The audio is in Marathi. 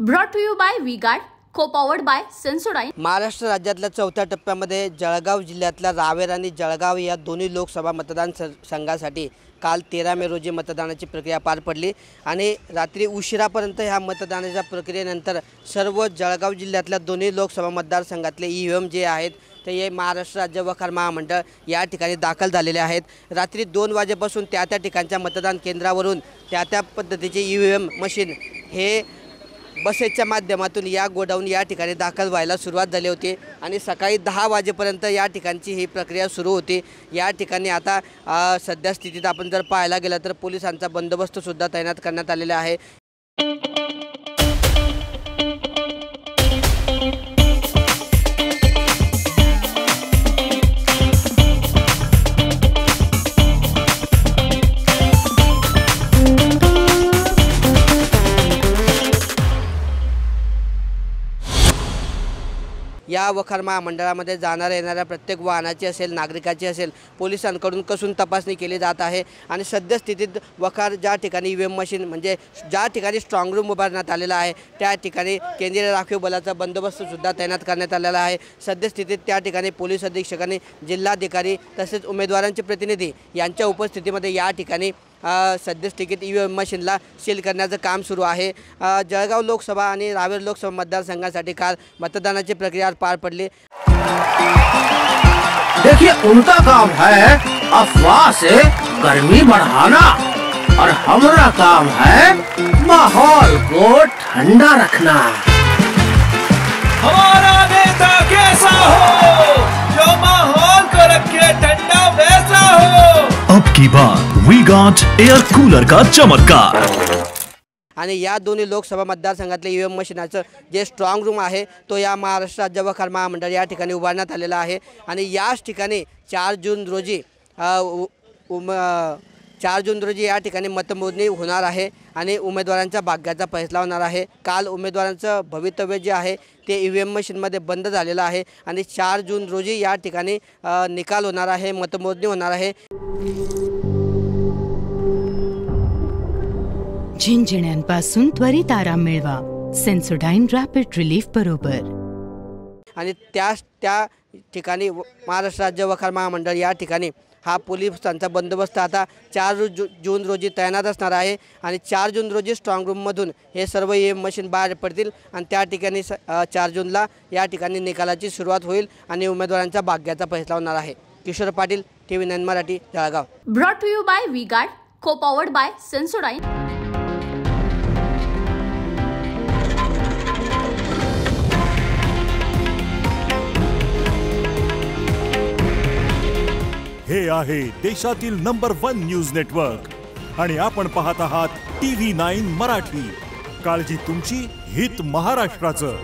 Brought to you by V-Guard, co-powered by Sensodyne. Maharashtra राज्यातल्या चौथ्या टप्प्यामध्ये जळगाव जिल्ह्यातल्या रावेर आणि जळगाव या दोन्ही लोकसभा मतदान संघासाठी काल 13 मे रोजी मतदानाची प्रक्रिया पार पडली आणि रात्री उशिरापर्यंत ह्या मतदानाच्या प्रक्रियेनंतर सर्व जळगाव जिल्ह्यातल्या दोन्ही लोकसभा मतदारसंघातले ईव्हीएम जे आहेत ते हे महाराष्ट्र राज्य वखार महामंडळ या ठिकाणी दाखल झालेले आहेत। रात्री 2 वाजेपासून त्या ठिकाणच्या मतदान केंद्रावरून त्या पद्धतीचे ईव्हीएम मशीन हे बसेसच्या माध्यमातून या गोडाऊन या ठिकाणी दाखल व्हायला सुरुवात झाली होती आणि सकाळी 10 वाजेपर्यंत या ठिकाणची ही प्रक्रिया सुरू होती। या ठिकाणी आता सध्या स्थितीत आपण जर पाहायला गेलं तर पोलिसांचा बंदोबस्त सुद्धा तैनात करण्यात आलेला आहे। या वखार महामंडळामध्ये जाणाऱ्या येणाऱ्या प्रत्येक वाहनाची असेल नागरिकाची असेल पोलिसांकडून कसून तपासणी केली जात आहे आणि सद्यस्थितीत वखार ज्या ठिकाणी ईव्हीएम मशीन म्हणजे ज्या ठिकाणी स्ट्रॉंग रूम उभारण्यात आलेला आहे त्या ठिकाणी केंद्रीय राखीव बलाचा बंदोबस्त सुद्धा तैनात करण्यात आलेला आहे। सद्यस्थितीत त्या ठिकाणी पोलीस अधीक्षकांनी जिल्हाधिकारी तसेच उमेदवारांचे प्रतिनिधी यांच्या उपस्थितीमध्ये या ठिकाणी सद्यस्थितीत ईव्हीएम मशीनला सील करण्याचं काम सुरू आहे। जळगाव लोकसभा आणि रावेर लोकसभा मतदारसंघासाठी काल मतदानाची प्रक्रिया पार पडली। देखिए उनका काम है अफवाह से गर्मी बढ़ाना और हमारा काम है माहौल को ठंडा रखना। हमारा नेता कैसा हो जो माहौल को रखे ठंडा वैसा हो। अब की बार V-Guard एयर कूलर का चमत्कार। आणि या दोन्ही लोकसभा मतदारसंघातले ईव्हीएम मशीनाचं जे स्ट्रॉंग रूम आहे तो या महाराष्ट्र राज्य वखार महामंडळ या ठिकाणी उभारण्यात आलेला आहे आणि याच ठिकाणी 4 जून रोजी या ठिकाणी मतमोजणी होणार आहे आणि उमेदवारांच्या भाग्याचा फैसला होणार आहे। काल उमेदवारांचं भवितव्य जे आहे ते ईव्हीएम मशीनमध्ये बंद झालेलं आहे आणि 4 जून रोजी या ठिकाणी निकाल होणार आहे, मतमोजणी होणार आहे। झिंझिण्यांपासून त्वरित आराम मिळवा सेन्सोडाइन रॅपिड रिलीफ बरोबर। आणि त्या ठिकाणी महाराष्ट्र राज्य वखार महामंडळ या ठिकाणी हा पोलिसांचा बंदोबस्त आता 4 जून रोजी तैनात असणार आहे आणि 4 जून रोजी स्ट्रॉंग रूममधून हे सर्व ईव्हीएम मशीन बाहेर पडतील आणि त्या ठिकाणी 4 जूनला या ठिकाणी निकालाची सुरुवात होईल आणि उमेदवारांच्या भाग्याचा फैसला होणार आहे। Kishore Patil, TV9 Marathi, Jalgaon. Brought to you by V-Guard, co-powered by Sensodyne. हे आहे देशातील नंबर 1 न्यूज नेटवर्क आणि आपण पाहत आहात TV9 मराठी। काळजी तुमची, हित महाराष्ट्राचं।